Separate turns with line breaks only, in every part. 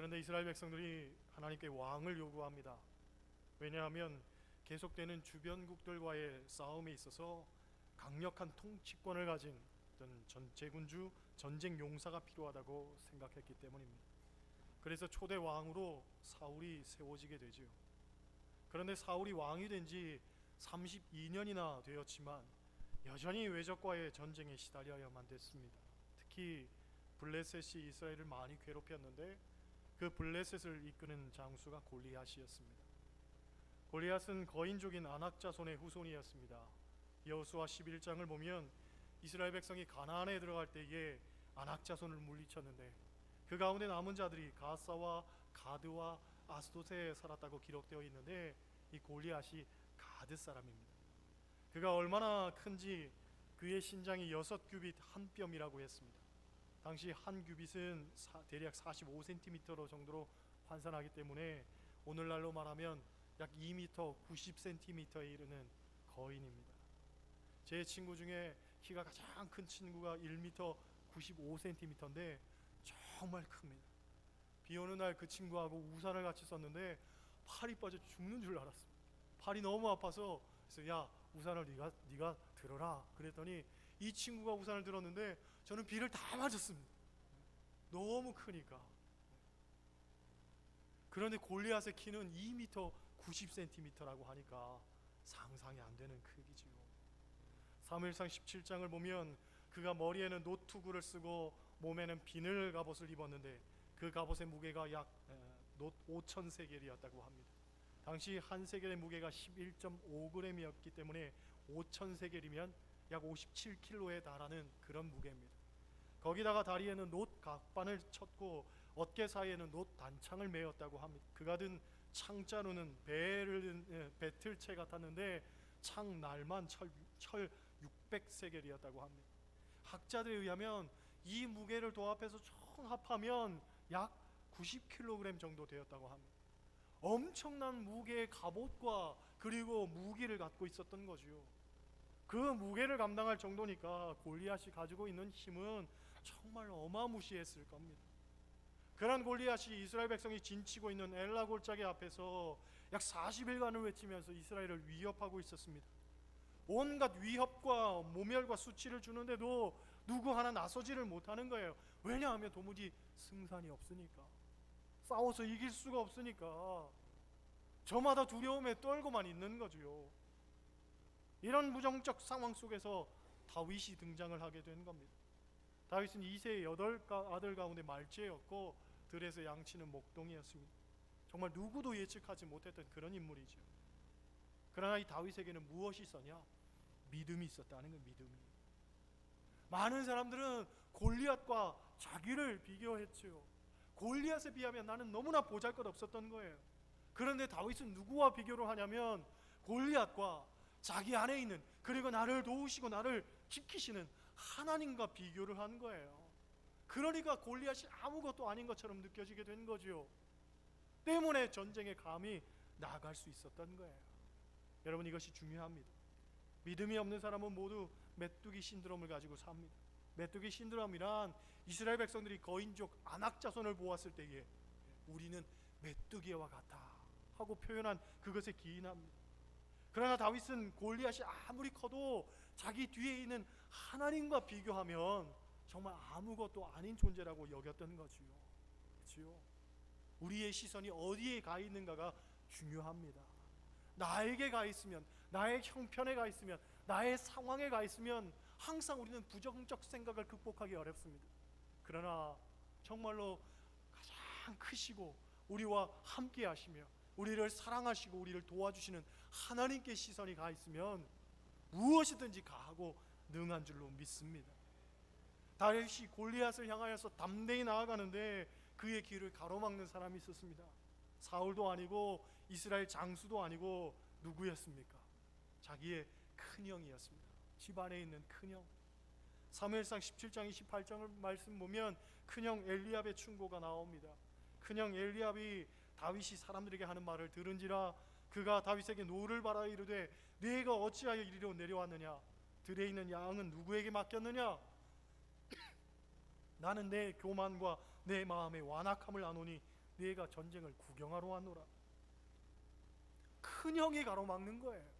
그런데 이스라엘 백성들이 하나님께 왕을 요구합니다. 왜냐하면 계속되는 주변국들과의 싸움에 있어서 강력한 통치권을 가진 어떤 제군주, 전쟁 용사가 필요하다고 생각했기 때문입니다. 그래서 초대 왕으로 사울이 세워지게 되지요. 그런데 사울이 왕이 된 지 32년이나 되었지만 여전히 외적과의 전쟁에 시달려야만 됐습니다. 특히 블레셋이 이스라엘을 많이 괴롭혔는데 그 블레셋을 이끄는 장수가 골리앗이었습니다. 골리앗은 거인족인 아낙 자손의 후손이었습니다. 여호수아 11장을 보면 이스라엘 백성이 가나안에 들어갈 때에 아낙 자손을 물리쳤는데 그 가운데 남은 자들이 가사와 가드와 아스돗에 살았다고 기록되어 있는데 이 골리앗이 가드 사람입니다. 그가 얼마나 큰지 그의 신장이 6규빗 한 뼘이라고 했습니다. 당시 한 규빗은 대략 45cm 정도로 환산하기 때문에 오늘날로 말하면 약 2m 90cm에 이르는 거인입니다. 제 친구 중에 키가 가장 큰 친구가 1m 95cm인데 정말 큽니다. 비 오는 날 그 친구하고 우산을 같이 썼는데 팔이 빠져 죽는 줄 알았습니다. 팔이 너무 아파서 그래서 야, 우산을 네가 들어라 그랬더니 이 친구가 우산을 들었는데 저는 비를 다 맞았습니다. 너무 크니까. 그런데 골리앗의 키는 2m 90cm라고 하니까 상상이 안 되는 크기지요. 사무엘상 17장을 보면 그가 머리에는 노투구를 쓰고 몸에는 비늘 갑옷을 입었는데 그 갑옷의 무게가 약 5,000세겔이었다고 합니다. 당시 한 세겔의 무게가 11.5g이었기 때문에 5,000세겔이면 약 57kg에 달하는 그런 무게입니다. 거기다가 다리에는 놋 각반을 쳤고 어깨 사이에는 놋 단창을 메었다고 합니다. 그가 든 창자루는 배틀채 같았는데 창날만 철 600세겔이었다고 합니다. 학자들에 의하면 이 무게를 도합해서 총 합하면 약 90kg 정도 되었다고 합니다. 엄청난 무게의 갑옷과 그리고 무기를 갖고 있었던 거죠. 그 무게를 감당할 정도니까 골리앗이 가지고 있는 힘은 정말 어마무시했을 겁니다. 그런 골리앗이 이스라엘 백성이 진치고 있는 엘라 골짜기 앞에서 약 40일간을 외치면서 이스라엘을 위협하고 있었습니다. 온갖 위협과 모멸과 수치를 주는데도 누구 하나 나서지를 못하는 거예요. 왜냐하면 도무지 승산이 없으니까, 싸워서 이길 수가 없으니까 저마다 두려움에 떨고만 있는 거죠. 이런 무정적 상황 속에서 다윗이 등장을 하게 된 겁니다. 다윗은 이새의 8아들 가운데 말째였고 들에서 양치는 목동이었습니다. 정말 누구도 예측하지 못했던 그런 인물이죠. 그러나 이 다윗에게는 무엇이 있었냐? 믿음이 있었다는 거예요. 믿음이. 많은 사람들은 골리앗과 자기를 비교했죠. 골리앗에 비하면 나는 너무나 보잘것없었던 거예요. 그런데 다윗은 누구와 비교를 하냐면 골리앗과 자기 안에 있는, 그리고 나를 도우시고 나를 지키시는 하나님과 비교를 한 거예요. 그러니까 골리앗이 아무것도 아닌 것처럼 느껴지게 된 거죠. 때문에 전쟁에 감히 나아갈 수 있었던 거예요. 여러분, 이것이 중요합니다. 믿음이 없는 사람은 모두 메뚜기 신드롬을 가지고 삽니다. 메뚜기 신드롬이란 이스라엘 백성들이 거인족 아낙 자손을 보았을 때에 우리는 메뚜기와 같아 하고 표현한 그것에 기인합니다. 그러나 다윗은 골리앗이 아무리 커도 자기 뒤에 있는 하나님과 비교하면 정말 아무것도 아닌 존재라고 여겼던 거지요. 그렇지요? 우리의 시선이 어디에 가 있는가가 중요합니다. 나에게 가 있으면, 나의 형편에 가 있으면, 나의 상황에 가 있으면 항상 우리는 부정적 생각을 극복하기 어렵습니다. 그러나 정말로 가장 크시고 우리와 함께 하시며 우리를 사랑하시고 우리를 도와주시는 하나님께 시선이 가 있으면 무엇이든지 가하고 능한 줄로 믿습니다. 다윗이 골리앗을 향하여서 담대히 나아가는데 그의 길을 가로막는 사람이 있었습니다. 사울도 아니고 이스라엘 장수도 아니고 누구였습니까? 자기의 큰형이었습니다. 집안에 있는 큰형. 사무엘상 17장 28장을 말씀 보면 큰형 엘리압의 충고가 나옵니다. 큰형 엘리압이 다윗이 사람들에게 하는 말을 들은지라 그가 다윗에게 노를 바라 이르되 네가 어찌하여 이리로 내려왔느냐? 들에 있는 양은 누구에게 맡겼느냐? 나는 내 교만과 내 마음의 완악함을 아노니 네가 전쟁을 구경하러 왔노라. 큰 형이 가로막는 거예요.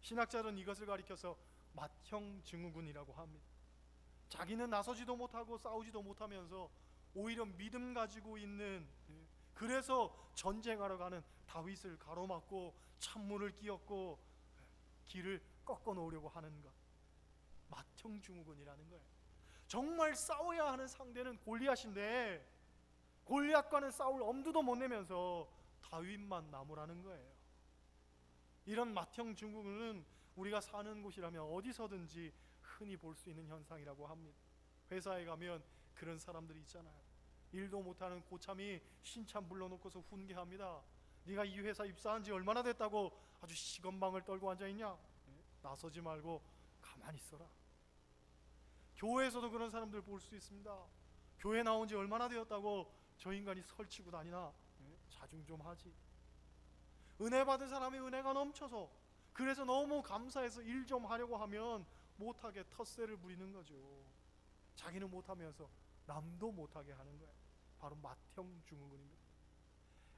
신학자들은 이것을 가리켜서 맏형 증후군이라고 합니다. 자기는 나서지도 못하고 싸우지도 못하면서 오히려 믿음 가지고 있는, 그래서 전쟁하러 가는 다윗을 가로막고 찬물을 끼얹고 길을 꺾어 놓으려고 하는 것, 맏형 증후군이라는 거예요. 정말 싸워야 하는 상대는 골리앗인데 골리앗과는 싸울 엄두도 못 내면서 다윗만 남으라는 거예요. 이런 맏형 증후군은 우리가 사는 곳이라면 어디서든지 흔히 볼 수 있는 현상이라고 합니다. 회사에 가면 그런 사람들이 있잖아요. 일도 못하는 고참이 신참 불러놓고서 훈계합니다. 네가 이 회사 입사한 지 얼마나 됐다고 아주 시건방을 떨고 앉아있냐? 나서지 말고 가만히 있어라. 교회에서도 그런 사람들 볼 수 있습니다. 교회 나온 지 얼마나 되었다고 저 인간이 설치고 다니나? 자중 좀 하지. 은혜 받은 사람이 은혜가 넘쳐서, 그래서 너무 감사해서 일 좀 하려고 하면 못하게 텃세를 부리는 거죠. 자기는 못하면서 남도 못하게 하는 거예요. 바로 맏형 증후군입니다.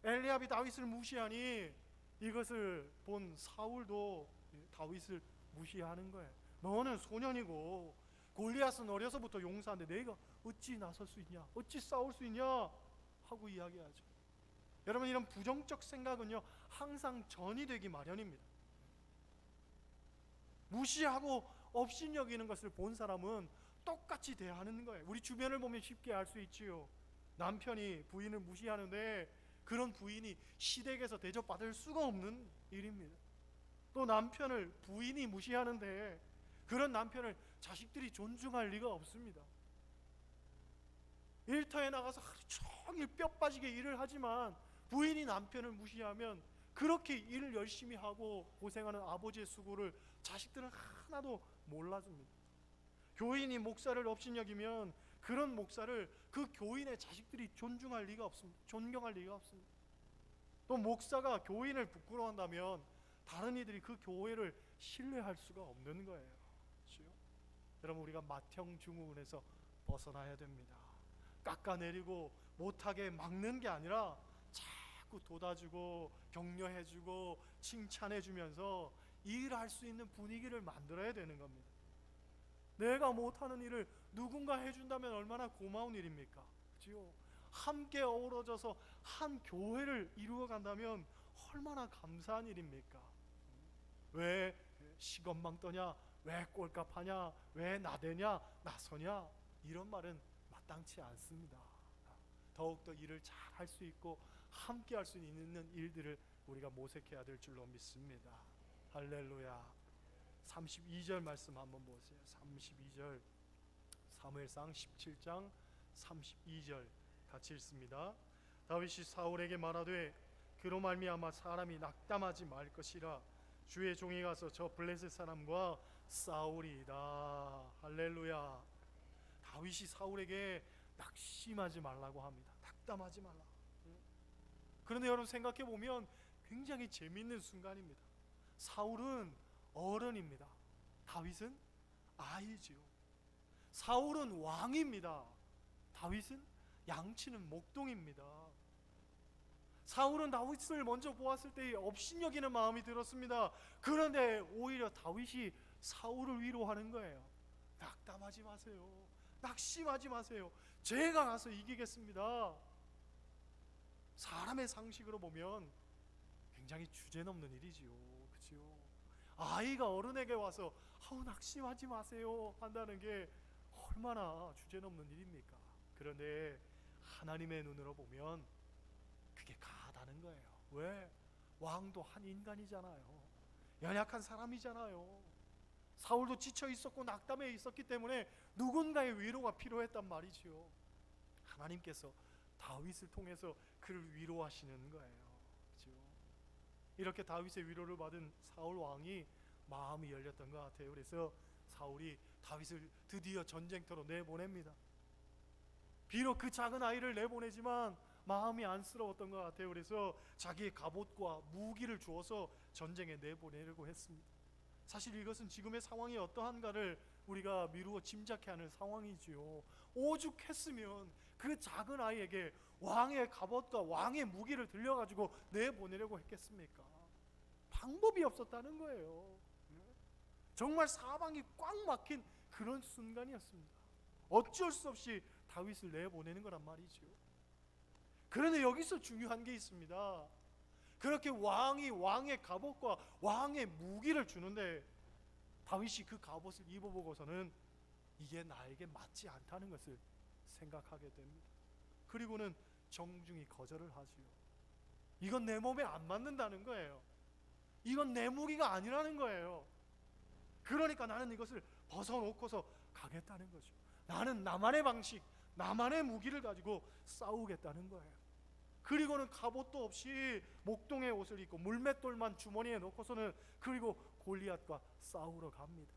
엘리압이 다윗을 무시하니 이것을 본 사울도 다윗을 무시하는 거예요. 너는 소년이고 골리앗은 어려서부터 용사인데 내가 어찌 나설 수 있냐, 어찌 싸울 수 있냐 하고 이야기하죠. 여러분, 이런 부정적 생각은요 항상 전이 되기 마련입니다. 무시하고 업신여기는 것을 본 사람은 똑같이 대하는 거예요. 우리 주변을 보면 쉽게 알 수 있지요. 남편이 부인을 무시하는데 그런 부인이 시댁에서 대접받을 수가 없는 일입니다. 또 남편을 부인이 무시하는데 그런 남편을 자식들이 존중할 리가 없습니다. 일터에 나가서 하루 종일 뼈 빠지게 일을 하지만 부인이 남편을 무시하면 그렇게 일을 열심히 하고 고생하는 아버지의 수고를 자식들은 하나도 몰라줍니다. 교인이 목사를 업신여기면 그런 목사를 그 교인의 자식들이 존중할 리가 없습니다. 존경할 리가 없습니다. 또 목사가 교인을 부끄러워한다면 다른 이들이 그 교회를 신뢰할 수가 없는 거예요. 그렇죠? 여러분, 우리가 맏형 증후군에서 벗어나야 됩니다. 깎아내리고 못하게 막는 게 아니라 자꾸 돋아주고 격려해주고 칭찬해주면서 일할 수 있는 분위기를 만들어야 되는 겁니다. 내가 못하는 일을 누군가 해준다면 얼마나 고마운 일입니까? 그렇죠? 함께 어우러져서 한 교회를 이루어간다면 얼마나 감사한 일입니까? 왜 시건망 떠냐? 왜 꼴값하냐? 왜 나대냐? 나서냐? 이런 말은 마땅치 않습니다. 더욱더 일을 잘 할 수 있고 함께 할 수 있는 일들을 우리가 모색해야 될 줄로 믿습니다. 할렐루야. 32절 말씀 한번 보세요. 32절, 사무엘상 17장 32절 같이 읽습니다. 다윗이 사울에게 말하되 그로 말미암아 사람이 낙담하지 말 것이라 주의 종이 가서 저 블레셋 사람과 싸우리이다. 할렐루야. 다윗이 사울에게 낙심하지 말라고 합니다. 낙담하지 말라. 그런데 여러분 생각해 보면 굉장히 재미있는 순간입니다. 사울은 어른입니다. 다윗은 아이지요. 사울은 왕입니다. 다윗은 양치는 목동입니다. 사울은 다윗을 먼저 보았을 때 업신여기는 마음이 들었습니다. 그런데 오히려 다윗이 사울을 위로하는 거예요. 낙담하지 마세요. 낙심하지 마세요. 제가 가서 이기겠습니다. 사람의 상식으로 보면 굉장히 주제넘는 일이지요. 그렇죠? 아이가 어른에게 와서 낙심하지 마세요 한다는 게 얼마나 주제넘는 일입니까? 그런데 하나님의 눈으로 보면 그게 가다는 거예요. 왜? 왕도 한 인간이잖아요. 연약한 사람이잖아요. 사울도 지쳐 있었고 낙담해 있었기 때문에 누군가의 위로가 필요했단 말이지요. 하나님께서 다윗을 통해서 그를 위로하시는 거예요. 그렇죠? 이렇게 다윗의 위로를 받은 사울 왕이 마음이 열렸던 것 같아요. 그래서 사울이 다윗을 드디어 전쟁터로 내보냅니다. 비록 그 작은 아이를 내보내지만 마음이 안쓰러웠던 것 같아요. 그래서 자기의 갑옷과 무기를 주어서 전쟁에 내보내려고 했습니다. 사실 이것은 지금의 상황이 어떠한가를 우리가 미루어 짐작해 하는 상황이지요. 오죽했으면 그 작은 아이에게 왕의 갑옷과 왕의 무기를 들려가지고 내보내려고 했겠습니까? 방법이 없었다는 거예요. 정말 사방이 꽉 막힌 그런 순간이었습니다. 어쩔 수 없이 다윗을 내보내는 거란 말이죠. 그런데 여기서 중요한 게 있습니다. 그렇게 왕이 왕의 갑옷과 왕의 무기를 주는데 다윗이 그 갑옷을 입어보고서는 이게 나에게 맞지 않다는 것을 생각하게 됩니다. 그리고는 정중히 거절을 하지요. 이건 내 몸에 안 맞는다는 거예요. 이건 내 무기가 아니라는 거예요. 그러니까 나는 이것을 벗어놓고서 가겠다는 거죠. 나는 나만의 방식, 나만의 무기를 가지고 싸우겠다는 거예요. 그리고는 갑옷도 없이 목동의 옷을 입고 물맷돌만 주머니에 넣고서는 그리고 골리앗과 싸우러 갑니다.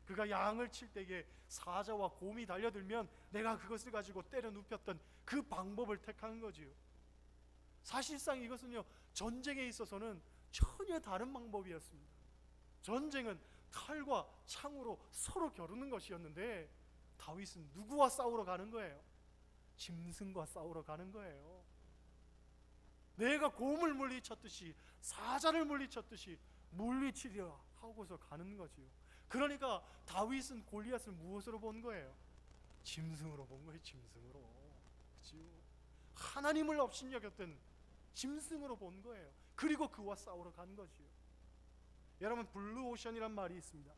그가 양을 칠 때에 사자와 곰이 달려들면 내가 그것을 가지고 때려 눕혔던 그 방법을 택한 거지요. 사실상 이것은요, 전쟁에 있어서는 전혀 다른 방법이었습니다. 전쟁은 칼과 창으로 서로 겨루는 것이었는데 다윗은 누구와 싸우러 가는 거예요? 짐승과 싸우러 가는 거예요. 내가 곰을 물리쳤듯이 사자를 물리쳤듯이 물리치려 하고서 가는 거지요. 그러니까 다윗은 골리앗을 무엇으로 본 거예요? 짐승으로 본 거예요. 짐승으로. 그렇죠? 하나님을 업신여겼던 짐승으로 본 거예요. 그리고 그와 싸우러 간 거지요. 여러분, 블루오션이란 말이 있습니다.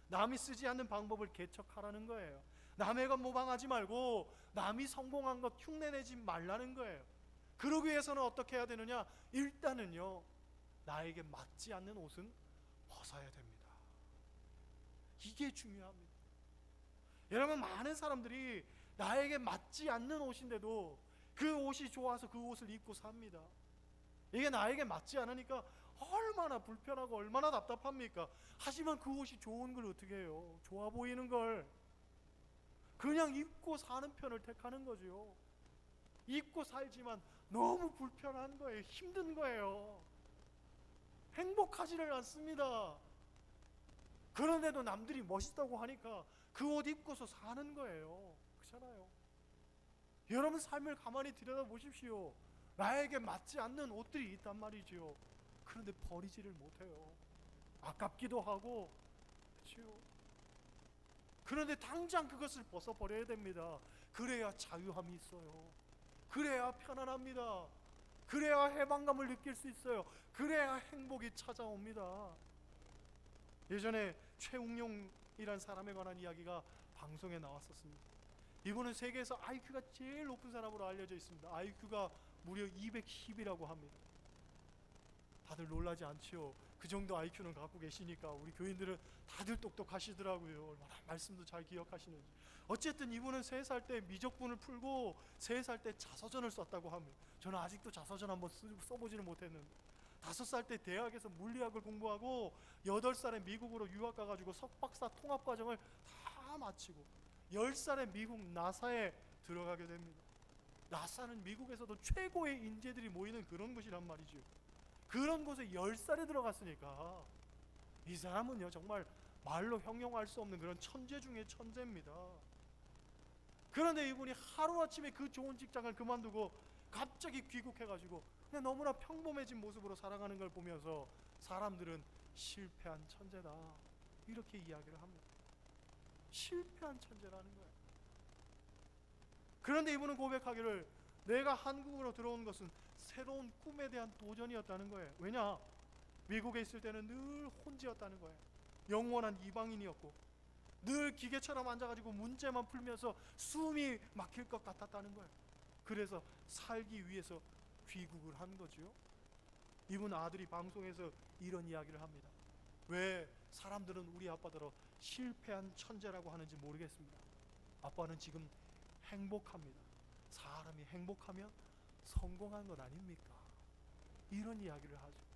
남이 쓰지 않는 방법을 개척하라는 거예요. 남의 것 모방하지 말고 남이 성공한 것 흉내내지 말라는 거예요. 그러기 위해서는 어떻게 해야 되느냐? 일단은요, 나에게 맞지 않는 옷은 벗어야 됩니다. 이게 중요합니다. 여러분, 많은 사람들이 나에게 맞지 않는 옷인데도 그 옷이 좋아서 그 옷을 입고 삽니다. 이게 나에게 맞지 않으니까 얼마나 불편하고 얼마나 답답합니까? 하지만 그 옷이 좋은 걸 어떻게 해요? 좋아 보이는 걸 그냥 입고 사는 편을 택하는 거죠. 입고 살지만 너무 불편한 거예요. 힘든 거예요. 행복하지를 않습니다. 그런데도 남들이 멋있다고 하니까 그 옷 입고서 사는 거예요. 그렇잖아요. 여러분 삶을 가만히 들여다보십시오. 나에게 맞지 않는 옷들이 있단 말이죠. 그런데 버리지를 못해요. 아깝기도 하고, 그렇죠? 그런데 당장 그것을 벗어버려야 됩니다. 그래야 자유함이 있어요. 그래야 편안합니다. 그래야 해방감을 느낄 수 있어요. 그래야 행복이 찾아옵니다. 예전에 최웅용이란 사람에 관한 이야기가 방송에 나왔었습니다. 이분은 세계에서 IQ가 제일 높은 사람으로 알려져 있습니다. IQ가 무려 210이라고 합니다. 다들 놀라지 않지요? 그 정도 IQ는 갖고 계시니까 우리 교인들은 다들 똑똑하시더라고요. 얼마나 말씀도 잘 기억하시는지. 어쨌든 이분은 3살 때 미적분을 풀고 3살 때 자서전을 썼다고 합니다. 저는 아직도 자서전 한번 써보지는 못했는데 5살 때 대학에서 물리학을 공부하고 8살에 미국으로 유학 가가지고 석박사 통합과정을 다 마치고 10살에 미국 나사에 들어가게 됩니다. 나사는 미국에서도 최고의 인재들이 모이는 그런 곳이란 말이죠. 그런 곳에 10살에 들어갔으니까 이 사람은요 정말 말로 형용할 수 없는 그런 천재 중에 천재입니다. 그런데 이분이 하루아침에 그 좋은 직장을 그만두고 갑자기 귀국해가지고 그냥 너무나 평범해진 모습으로 살아가는 걸 보면서 사람들은 실패한 천재다 이렇게 이야기를 합니다. 실패한 천재라는 거예요. 그런데 이분은 고백하기를 내가 한국으로 들어온 것은 새로운 꿈에 대한 도전이었다는 거예요. 왜냐? 미국에 있을 때는 늘 혼자였다는 거예요. 영원한 이방인이었고 늘 기계처럼 앉아가지고 문제만 풀면서 숨이 막힐 것 같았다는 거예요. 그래서 살기 위해서 귀국을 한 거죠. 이분 아들이 방송에서 이런 이야기를 합니다. 왜 사람들은 우리 아빠더러 실패한 천재라고 하는지 모르겠습니다. 아빠는 지금 행복합니다. 사람이 행복하면 성공한 것 아닙니까? 이런 이야기를 하죠.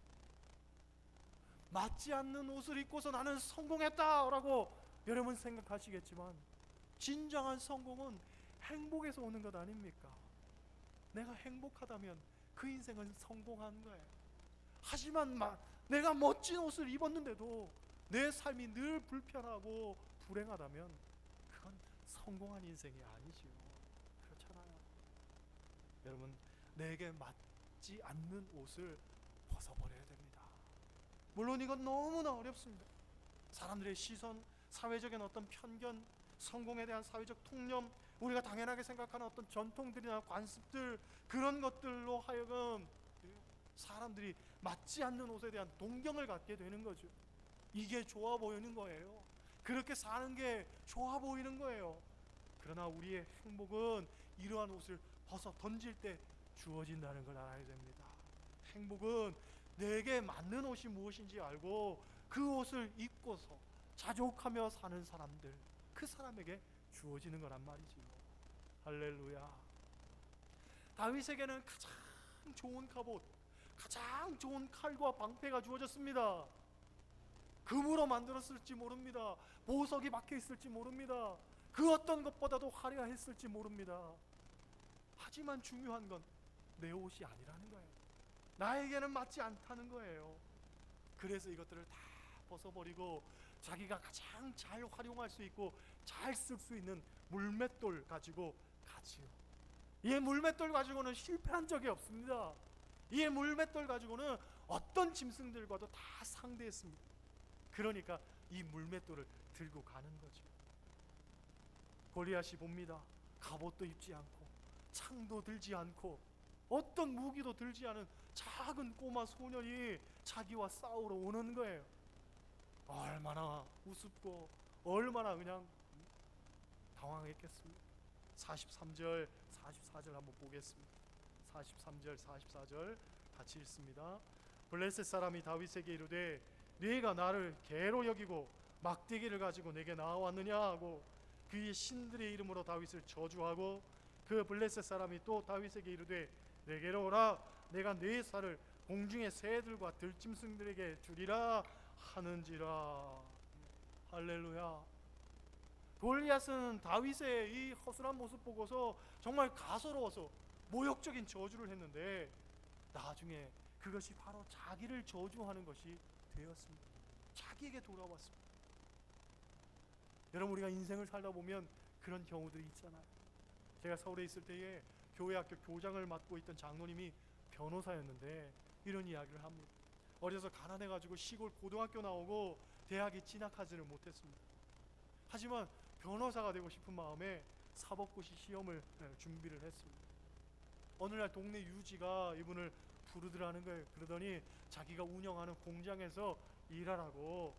맞지 않는 옷을 입고서 나는 성공했다라고 여러분 생각하시겠지만 진정한 성공은 행복에서 오는 것 아닙니까? 내가 행복하다면 그 인생은 성공한 거예요. 하지만 내가 멋진 옷을 입었는데도 내 삶이 늘 불편하고 불행하다면 그건 성공한 인생이 아니지요. 그렇잖아요. 여러분, 내게 맞지 않는 옷을 벗어버려야 됩니다. 물론 이건 너무나 어렵습니다. 사람들의 시선, 사회적인 어떤 편견, 성공에 대한 사회적 통념, 우리가 당연하게 생각하는 어떤 전통들이나 관습들, 그런 것들로 하여금 사람들이 맞지 않는 옷에 대한 동경을 갖게 되는 거죠. 이게 좋아 보이는 거예요. 그렇게 사는 게 좋아 보이는 거예요. 그러나 우리의 행복은 이러한 옷을 벗어 던질 때 주어진다는 걸 알아야 됩니다. 행복은 내게 맞는 옷이 무엇인지 알고 그 옷을 입고서 자족하며 사는 사람들, 그 사람에게 주어지는 거란 말이지요. 할렐루야. 다윗에게는 가장 좋은 갑옷, 가장 좋은 칼과 방패가 주어졌습니다. 금으로 만들었을지 모릅니다. 보석이 박혀 있을지 모릅니다. 그 어떤 것보다도 화려했을지 모릅니다. 하지만 중요한 건 내 옷이 아니라는 거예요. 나에게는 맞지 않다는 거예요. 그래서 이것들을 다 벗어버리고 자기가 가장 잘 활용할 수 있고 잘 쓸 수 있는 물맷돌 가지고 가지요. 이 물맷돌 가지고는 실패한 적이 없습니다. 이 물맷돌 가지고는 어떤 짐승들과도 다 상대했습니다. 그러니까 이 물맷돌을 들고 가는 거죠. 골리앗이 봅니다. 갑옷도 입지 않고 창도 들지 않고 어떤 무기도 들지 않은 작은 꼬마 소년이 자기와 싸우러 오는 거예요. 얼마나 우습고 얼마나 그냥 당황했겠습니까? 43절 44절 한번 보겠습니다. 43절 44절 같이 읽습니다. 블레셋 사람이 다윗에게 이르되 네가 나를 개로 여기고 막대기를 가지고 내게 나왔느냐 하고 그의 신들의 이름으로 다윗을 저주하고 그 블레셋 사람이 또 다윗에게 이르되 내게로 오라 내가 네 살을 공중의 새들과 들짐승들에게 주리라 하는지라. 할렐루야. 골리앗은 다윗의 이 허술한 모습 보고서 정말 가소로워서 모욕적인 저주를 했는데 나중에 그것이 바로 자기를 저주하는 것이 되었습니다. 자기에게 돌아왔습니다. 여러분, 우리가 인생을 살다 보면 그런 경우들이 있잖아요. 제가 서울에 있을 때에 교회 학교 교장을 맡고 있던 장로님이 변호사였는데 이런 이야기를 합니다. 어려서 가난해가지고 시골 고등학교 나오고 대학에 진학하지를 못했습니다. 하지만 변호사가 되고 싶은 마음에 사법고시 시험을 준비를 했습니다. 어느 날 동네 유지가 이분을 부르더라는 거예요. 그러더니 자기가 운영하는 공장에서 일하라고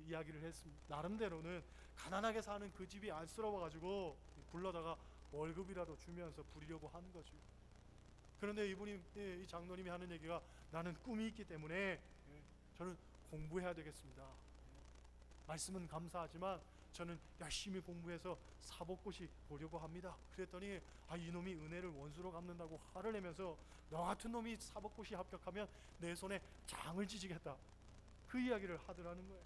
이야기를 했습니다. 나름대로는 가난하게 사는 그 집이 안쓰러워가지고 불러다가 월급이라도 주면서 부리려고 하는 거죠. 그런데 이 장로님이 하는 얘기가 나는 꿈이 있기 때문에 저는 공부해야 되겠습니다. 말씀은 감사하지만 저는 열심히 공부해서 사법고시 보려고 합니다. 그랬더니 이놈이 은혜를 원수로 갚는다고 화를 내면서 너 같은 놈이 사법고시 합격하면 내 손에 장을 찢겠다, 그 이야기를 하더라는 거예요.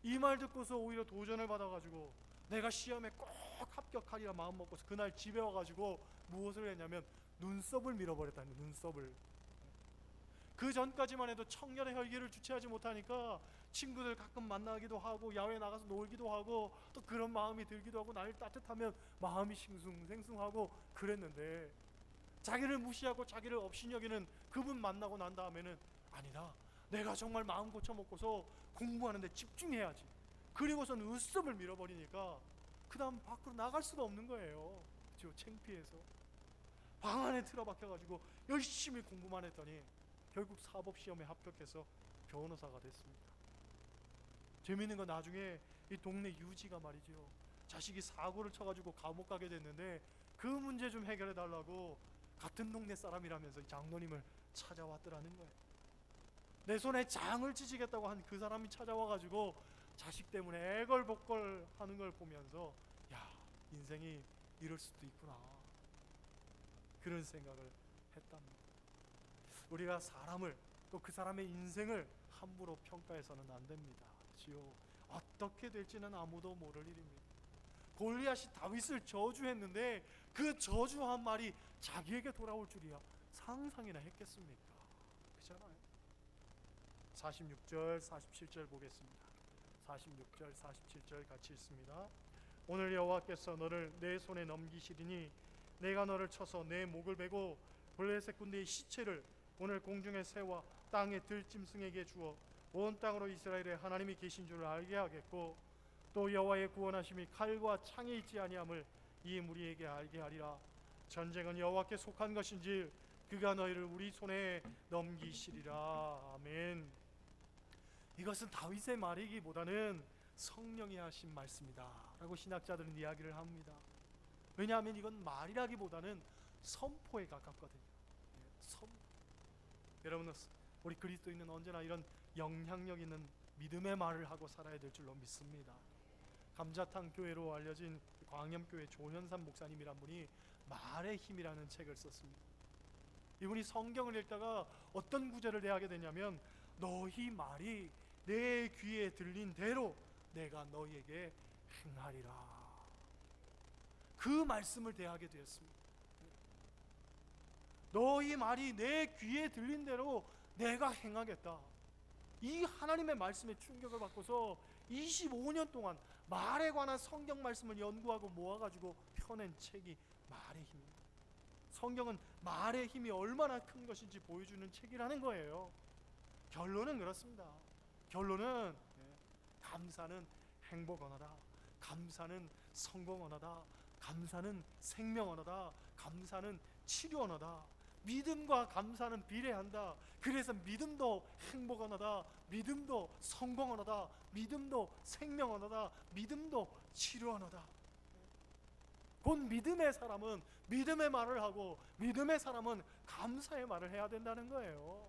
이 말 듣고서 오히려 도전을 받아가지고 내가 시험에 꼭 합격하리라 마음먹고서 그날 집에 와가지고 무엇을 했냐면 눈썹을 밀어버렸다는 거예요. 눈썹을. 그 전까지만 해도 청년의 혈기를 주체하지 못하니까 친구들 가끔 만나기도 하고 야외에 나가서 놀기도 하고 또 그런 마음이 들기도 하고 날 따뜻하면 마음이 싱숭생숭하고 그랬는데 자기를 무시하고 자기를 업신여기는 그분 만나고 난 다음에는 아니다, 내가 정말 마음 고쳐먹고서 공부하는데 집중해야지. 그리고선 눈썹을 밀어버리니까 그 다음 밖으로 나갈 수가 없는 거예요. 그렇죠? 창피해서 방 안에 틀어박혀가지고 열심히 공부만 했더니 결국 사법시험에 합격해서 변호사가 됐습니다. 재미있는 건 나중에 이 동네 유지가 말이죠, 자식이 사고를 쳐가지고 감옥 가게 됐는데 그 문제 좀 해결해 달라고 같은 동네 사람이라면서 장로님을 찾아왔더라는 거예요. 내 손에 장을 찢겠다고 한 그 사람이 찾아와가지고 자식 때문에 애걸복걸 하는 걸 보면서 야, 인생이 이럴 수도 있구나, 그런 생각을 했답니다. 우리가 사람을 또 그 사람의 인생을 함부로 평가해서는 안 됩니다. 그렇지요? 어떻게 될지는 아무도 모를 일입니다. 골리앗이 다윗을 저주했는데 그 저주한 말이 자기에게 돌아올 줄이야 상상이나 했겠습니까? 그렇잖아요. 46절 47절 보겠습니다. 46절 47절 같이 읽습니다. 오늘 여호와께서 너를 내 손에 넘기시리니 내가 너를 쳐서 내 목을 베고 블레셋 군대의 시체를 오늘 공중의 새와 땅의 들짐승에게 주어 온 땅으로 이스라엘의 하나님이 계신 줄을 알게 하겠고 또 여호와의 구원하심이 칼과 창에 있지 아니함을 이 무리에게 알게 하리라. 전쟁은 여호와께 속한 것인지 그가 너희를 우리 손에 넘기시리라. 아멘. 이것은 다윗의 말이기보다는 성령이 하신 말씀이다 라고 신학자들은 이야기를 합니다. 왜냐하면 이건 말이라기보다는 선포에 가깝거든요. 여러분, 우리 그리스도인은 언제나 이런 영향력 있는 믿음의 말을 하고 살아야 될 줄로 믿습니다. 감자탕 교회로 알려진 광염교회 조현삼 목사님이란 분이 말의 힘이라는 책을 썼습니다. 이분이 성경을 읽다가 어떤 구절을 대하게 되냐면 너희 말이 내 귀에 들린 대로 내가 너희에게 행하리라. 그 말씀을 대하게 되었습니다. 너희 말이 내 귀에 들린 대로 내가 행하겠다. 이 하나님의 말씀에 충격을 받고서 25년 동안 말에 관한 성경 말씀을 연구하고 모아가지고 펴낸 책이 말의 힘입니다. 성경은 말의 힘이 얼마나 큰 것인지 보여주는 책이라는 거예요. 결론은 그렇습니다. 결론은 감사는 행복 언어다. 감사는 성공 언어다. 감사는 생명 언어다. 감사는 치료 언어다. 믿음과 감사는 비례한다. 그래서 믿음도 행복 언어다. 믿음도 성공 언어다. 믿음도 생명 언어다. 믿음도 치료 언어다. 곧 믿음의 사람은 믿음의 말을 하고 믿음의 사람은 감사의 말을 해야 된다는 거예요.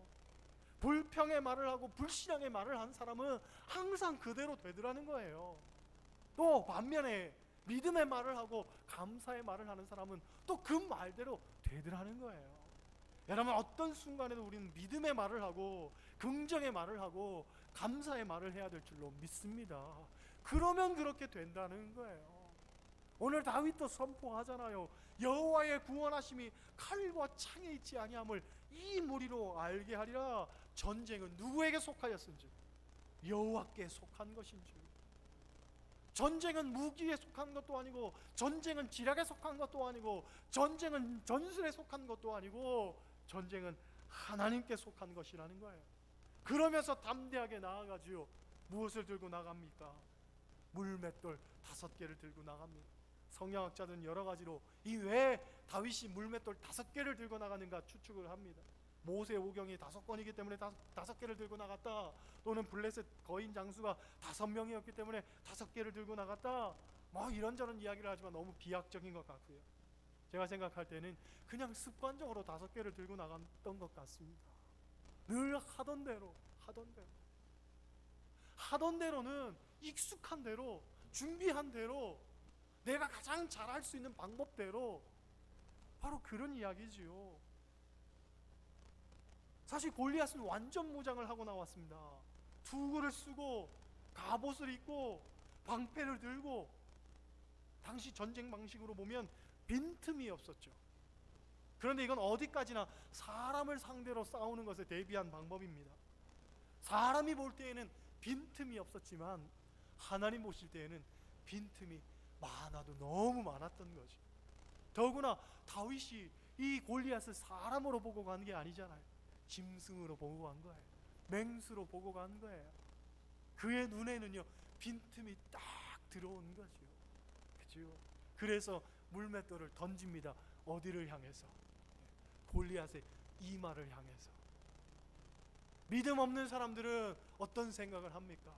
불평의 말을 하고 불신앙의 말을 한 사람은 항상 그대로 되더라는 거예요. 또 반면에 믿음의 말을 하고 감사의 말을 하는 사람은 또 그 말대로 되더라는 거예요. 여러분, 어떤 순간에도 우리는 믿음의 말을 하고 긍정의 말을 하고 감사의 말을 해야 될 줄로 믿습니다. 그러면 그렇게 된다는 거예요. 오늘 다윗도 선포하잖아요. 여호와의 구원하심이 칼과 창에 있지 아니함을 이 무리로 알게 하리라. 전쟁은 누구에게 속하였은지 여호와께 속한 것인지. 전쟁은 무기에 속한 것도 아니고 전쟁은 지략에 속한 것도 아니고 전쟁은 전술에 속한 것도 아니고 전쟁은 하나님께 속한 것이라는 거예요. 그러면서 담대하게 나아가지요. 무엇을 들고 나갑니까? 물맷돌 5개를 들고 나갑니다. 성경학자들은 여러 가지로 이 왜 다윗이 물맷돌 5개를 들고 나가는가 추측을 합니다. 모세오경이 5권이기 때문에 5개를 들고 나갔다. 또는 블레셋 거인 장수가 5명이었기 때문에 5개를 들고 나갔다. 뭐 이런저런 이야기를 하지만 너무 비약적인 것 같고요. 제가 생각할 때는 그냥 습관적으로 5개를 들고 나갔던 것 같습니다. 늘 하던 대로는 익숙한 대로 준비한 대로 내가 가장 잘할 수 있는 방법대로 바로 그런 이야기지요. 사실 골리앗은 완전 무장을 하고 나왔습니다. 투구를 쓰고 갑옷을 입고 방패를 들고 당시 전쟁 방식으로 보면 빈틈이 없었죠. 그런데 이건 어디까지나 사람을 상대로 싸우는 것에 대비한 방법입니다. 사람이 볼 때에는 빈틈이 없었지만 하나님 보실 때에는 빈틈이 많아도 너무 많았던 거죠. 더구나 다윗이 이 골리앗을 사람으로 보고 간 게 아니잖아요. 짐승으로 보고 간 거예요. 맹수로 보고 간 거예요. 그의 눈에는요 빈틈이 딱 들어온 거죠. 그죠? 그래서 물맷돌을 던집니다. 어디를 향해서? 골리앗의 이마를 향해서. 믿음 없는 사람들은 어떤 생각을 합니까?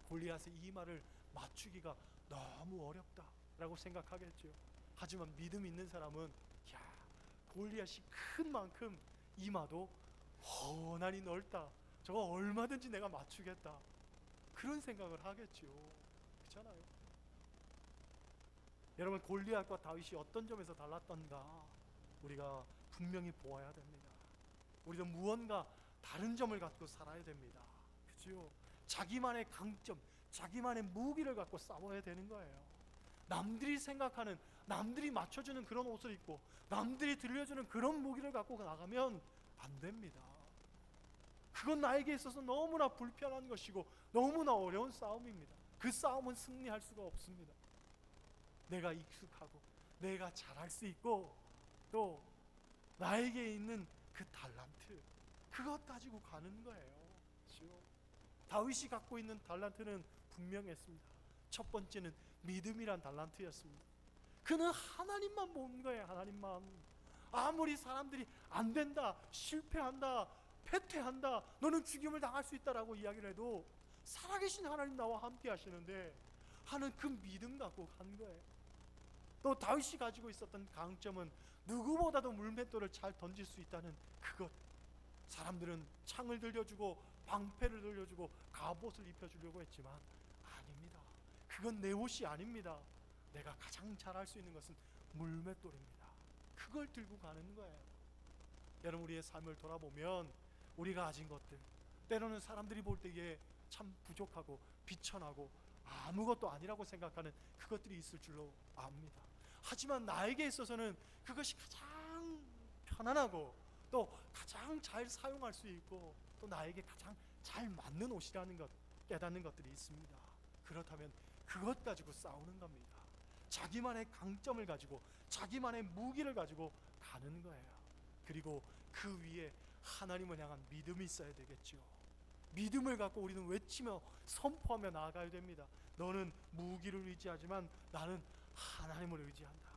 골리앗의 이마를 맞추기가 너무 어렵다라고 생각하겠죠. 하지만 믿음 있는 사람은 골리앗이 큰 만큼 이마도 훤하니 넓다. 저거 얼마든지 내가 맞추겠다. 그런 생각을 하겠죠. 그렇잖아요. 여러분, 골리앗과 다윗이 어떤 점에서 달랐던가 우리가 분명히 보아야 됩니다. 우리도 무언가 다른 점을 갖고 살아야 됩니다. 그죠? 자기만의 강점, 자기만의 무기를 갖고 싸워야 되는 거예요. 남들이 생각하는, 남들이 맞춰주는 그런 옷을 입고 남들이 들려주는 그런 무기를 갖고 나가면 안 됩니다. 그건 나에게 있어서 너무나 불편한 것이고 너무나 어려운 싸움입니다. 그 싸움은 승리할 수가 없습니다. 내가 익숙하고 내가 잘할 수 있고 또 나에게 있는 그 달란트, 그것 가지고 가는 거예요. 그렇죠? 다윗이 갖고 있는 달란트는 분명했습니다. 첫 번째는 믿음이란 달란트였습니다. 그는 하나님만 본 거예요. 하나님만. 아무리 사람들이 안 된다, 실패한다, 패퇴한다, 너는 죽임을 당할 수 있다라고 이야기를 해도 살아계신 하나님 나와 함께 하시는데 하는 그 믿음 갖고 간 거예요. 또 다윗이 가지고 있었던 강점은 누구보다도 물맷돌을 잘 던질 수 있다는 그것. 사람들은 창을 들려주고 방패를 들려주고 갑옷을 입혀주려고 했지만 아닙니다. 그건 내 옷이 아닙니다. 내가 가장 잘할 수 있는 것은 물맷돌입니다. 그걸 들고 가는 거예요. 여러분, 우리의 삶을 돌아보면 우리가 가진 것들, 때로는 사람들이 볼 때에 참 부족하고 비천하고 아무것도 아니라고 생각하는 그것들이 있을 줄로 압니다. 하지만 나에게 있어서는 그것이 가장 편안하고 또 가장 잘 사용할 수 있고 또 나에게 가장 잘 맞는 옷이라는 것, 깨닫는 것들이 있습니다. 그렇다면 그것 가지고 싸우는 겁니다. 자기만의 강점을 가지고 자기만의 무기를 가지고 가는 거예요. 그리고 그 위에 하나님을 향한 믿음이 있어야 되겠죠. 믿음을 갖고 우리는 외치며 선포하며 나아가야 됩니다. 너는 무기를 의지하지만 나는 하나님을 의지한다.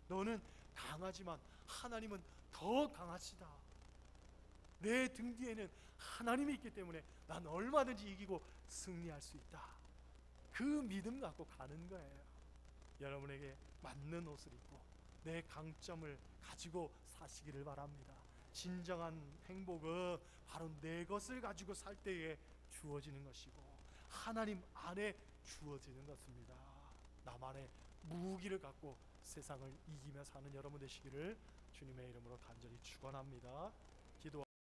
너는 강하지만 하나님은 더 강하시다. 내 등 뒤에는 하나님이 있기 때문에 난 얼마든지 이기고 승리할 수 있다. 그 믿음 갖고 가는 거예요. 여러분에게 맞는 옷을 입고 내 강점을 가지고 사시기를 바랍니다. 진정한 행복은 바로 내 것을 가지고 살 때에 주어지는 것이고 하나님 안에 주어지는 것입니다. 나만의 무기를 갖고 세상을 이기며 사는 여러분 되시기를 주님의 이름으로 간절히 축원합니다. 기도